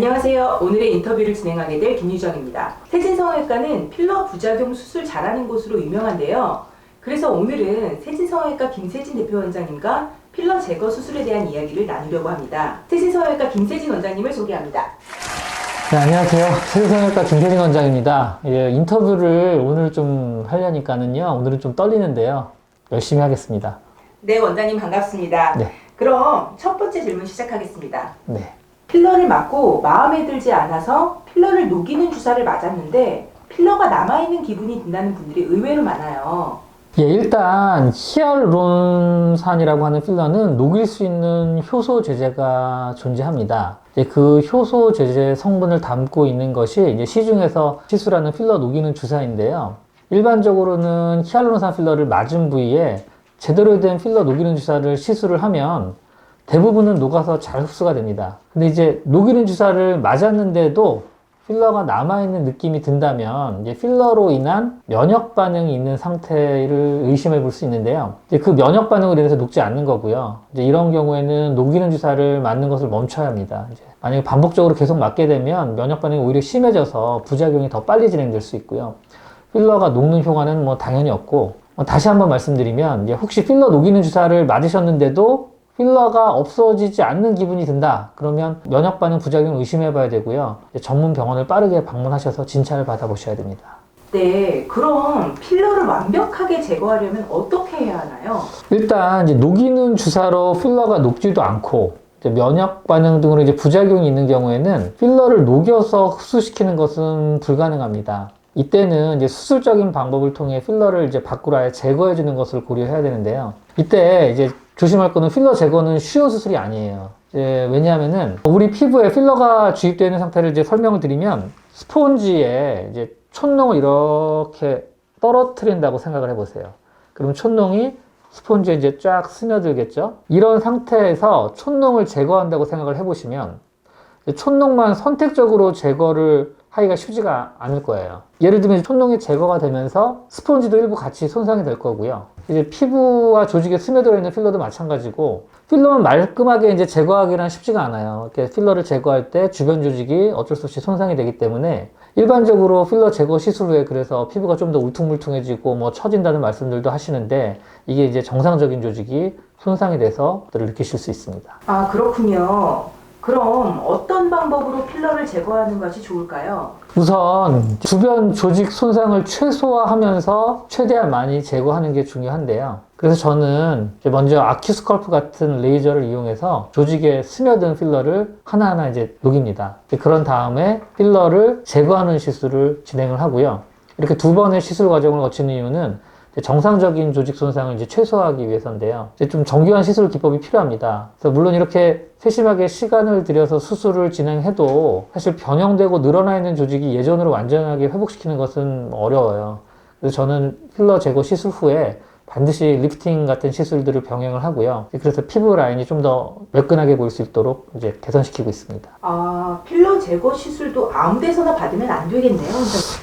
안녕하세요. 오늘의 인터뷰를 진행하게 될 김유정입니다. 세진성형외과는 필러 부작용 수술 잘하는 곳으로 유명한데요. 그래서 오늘은 세진성형외과 김세진 대표원장님과 필러 제거 수술에 대한 이야기를 나누려고 합니다. 세진성형외과 김세진 원장님을 소개합니다. 네, 안녕하세요. 세진성형외과 김세진 원장입니다. 인터뷰를 오늘 좀 하려니까는요, 오늘은 좀 떨리는데요. 열심히 하겠습니다. 네, 원장님 반갑습니다. 네. 그럼 첫 번째 질문 시작하겠습니다. 네. 필러를 맞고 마음에 들지 않아서 필러를 녹이는 주사를 맞았는데 필러가 남아있는 기분이 든다는 분들이 의외로 많아요. 일단 히알루론산이라고 하는 필러는 녹일 수 있는 효소 제제가 존재합니다. 그 효소 제제 성분을 담고 있는 것이 이제 시중에서 시술하는 필러 녹이는 주사인데요. 일반적으로는 히알루론산 필러를 맞은 부위에 제대로 된 필러 녹이는 주사를 시술을 하면 대부분은 녹아서 잘 흡수가 됩니다. 근데 이제 녹이는 주사를 맞았는데도 필러가 남아있는 느낌이 든다면 이제 필러로 인한 면역 반응이 있는 상태를 의심해 볼 수 있는데요. 이제 그 면역 반응으로 인해서 녹지 않는 거고요. 이제 이런 경우에는 녹이는 주사를 맞는 것을 멈춰야 합니다. 이제 만약에 반복적으로 계속 맞게 되면 면역 반응이 오히려 심해져서 부작용이 더 빨리 진행될 수 있고요. 필러가 녹는 효과는 당연히 없고, 다시 한번 말씀드리면 이제 혹시 필러 녹이는 주사를 맞으셨는데도 필러가 없어지지 않는 기분이 든다. 그러면 면역 반응 부작용을 의심해 봐야 되고요. 전문 병원을 빠르게 방문하셔서 진찰을 받아보셔야 됩니다. 네, 그럼 필러를 완벽하게 제거하려면 어떻게 해야 하나요? 일단 이제 녹이는 주사로 필러가 녹지도 않고 면역 반응 등으로 이제 부작용이 있는 경우에는 필러를 녹여서 흡수시키는 것은 불가능합니다. 이때는 이제 수술적인 방법을 통해 필러를 이제 밖으로 아예 제거해 주는 것을 고려해야 되는데요. 이때 이제 조심할 거는 필러 제거는 쉬운 수술이 아니에요. 왜냐하면은 우리 피부에 필러가 주입되어 있는 상태를 이제 설명을 드리면 스폰지에 이제 촌농을 이렇게 떨어뜨린다고 생각을 해보세요. 그럼 촌농이 스폰지에 이제 쫙 스며들겠죠? 이런 상태에서 촌농을 제거한다고 생각을 해보시면 촌농만 선택적으로 제거를 하기가 쉽지가 않을 거예요. 예를 들면 촌농이 제거가 되면서 스폰지도 일부 같이 손상이 될 거고요. 이제 피부와 조직에 스며들어 있는 필러도 마찬가지고, 필러만 말끔하게 이제 제거하기는 쉽지가 않아요. 이렇게 필러를 제거할 때 주변 조직이 어쩔 수 없이 손상이 되기 때문에 일반적으로 필러 제거 시술 후에 그래서 피부가 좀 더 울퉁불퉁해지고 처진다는 말씀들도 하시는데, 이게 이제 정상적인 조직이 손상이 돼서 그들을 느끼실 수 있습니다. 아, 그렇군요. 그럼 어떤 방법으로 필러를 제거하는 것이 좋을까요? 우선 주변 조직 손상을 최소화하면서 최대한 많이 제거하는 게 중요한데요. 그래서 저는 먼저 아큐스컬프 같은 레이저를 이용해서 조직에 스며든 필러를 하나하나 이제 녹입니다. 그런 다음에 필러를 제거하는 시술을 진행을 하고요. 이렇게 두 번의 시술 과정을 거치는 이유는 정상적인 조직 손상을 이제 최소화하기 위해서인데요. 이제 좀 정교한 시술 기법이 필요합니다. 그래서 물론 이렇게 세심하게 시간을 들여서 수술을 진행해도 사실 변형되고 늘어나 있는 조직이 예전으로 완전하게 회복시키는 것은 어려워요. 그래서 저는 필러 제거 시술 후에 반드시 리프팅 같은 시술들을 병행을 하고요. 그래서 피부 라인이 좀 더 매끈하게 보일 수 있도록 이제 개선시키고 있습니다. 아, 필러 제거 시술도 아무 데서나 받으면 안 되겠네요.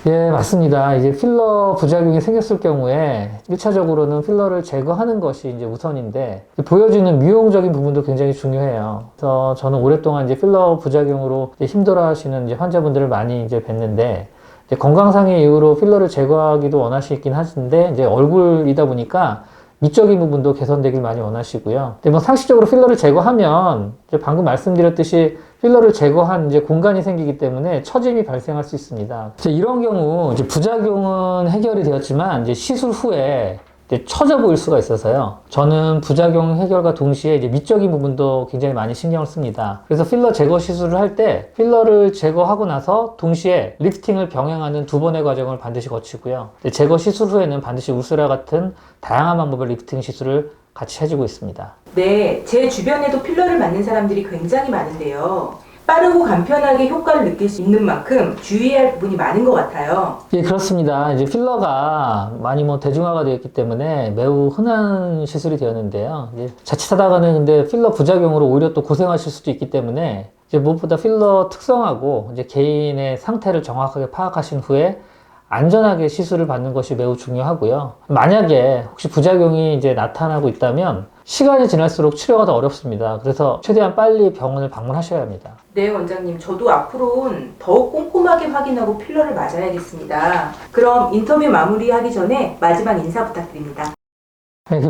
예, 맞습니다. 이제 필러 부작용이 생겼을 경우에 1차적으로는 필러를 제거하는 것이 이제 우선인데, 보여지는 미용적인 부분도 굉장히 중요해요. 그래서 저는 오랫동안 이제 필러 부작용으로 이제 힘들어 하시는 이제 환자분들을 많이 이제 뵀는데, 이제 건강상의 이유로 필러를 제거하기도 원하시긴 하시는데, 이제 얼굴이다 보니까 미적인 부분도 개선되길 많이 원하시고요. 근데 상식적으로 필러를 제거하면 이제 방금 말씀드렸듯이 필러를 제거한 이제 공간이 생기기 때문에 처짐이 발생할 수 있습니다. 이제 이런 경우 이제 부작용은 해결이 되었지만 이제 시술 후에 이제 처져 보일 수가 있어서요. 저는 부작용 해결과 동시에 이제 미적인 부분도 굉장히 많이 신경을 씁니다. 그래서 필러 제거 시술을 할 때 필러를 제거하고 나서 동시에 리프팅을 병행하는 두 번의 과정을 반드시 거치고요. 제거 시술 후에는 반드시 우스라 같은 다양한 방법의 리프팅 시술을 같이 해주고 있습니다. 네, 제 주변에도 필러를 맞는 사람들이 굉장히 많은데요. 빠르고 간편하게 효과를 느낄 수 있는 만큼 주의해야 할 부분이 많은 것 같아요. 예, 그렇습니다. 이제 필러가 많이 대중화가 되어 있기 때문에 매우 흔한 시술이 되었는데요. 이제 자칫하다가는 근데 필러 부작용으로 오히려 또 고생하실 수도 있기 때문에 이제 무엇보다 필러 특성하고 이제 개인의 상태를 정확하게 파악하신 후에 안전하게 시술을 받는 것이 매우 중요하고요. 만약에 혹시 부작용이 이제 나타나고 있다면 시간이 지날수록 치료가 더 어렵습니다. 그래서 최대한 빨리 병원을 방문하셔야 합니다. 네, 원장님. 저도 앞으로는 더욱 꼼꼼하게 확인하고 필러를 맞아야겠습니다. 그럼 인터뷰 마무리하기 전에 마지막 인사 부탁드립니다.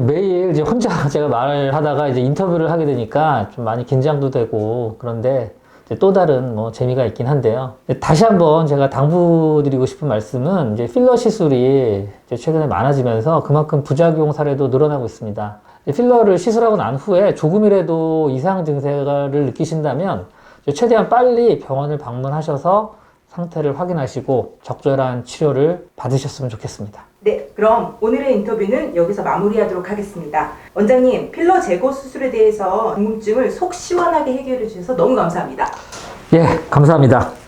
매일 이제 혼자 제가 말을 하다가 이제 인터뷰를 하게 되니까 좀 많이 긴장도 되고 그런데 이제 또 다른 뭐 재미가 있긴 한데요. 다시 한번 제가 당부드리고 싶은 말씀은 이제 필러 시술이 이제 최근에 많아지면서 그만큼 부작용 사례도 늘어나고 있습니다. 필러를 시술하고 난 후에 조금이라도 이상 증세를 느끼신다면 최대한 빨리 병원을 방문하셔서 상태를 확인하시고 적절한 치료를 받으셨으면 좋겠습니다. 네, 그럼 오늘의 인터뷰는 여기서 마무리하도록 하겠습니다. 원장님, 필러 제거 수술에 대해서 궁금증을 속 시원하게 해결해 주셔서 너무 감사합니다. 예, 감사합니다.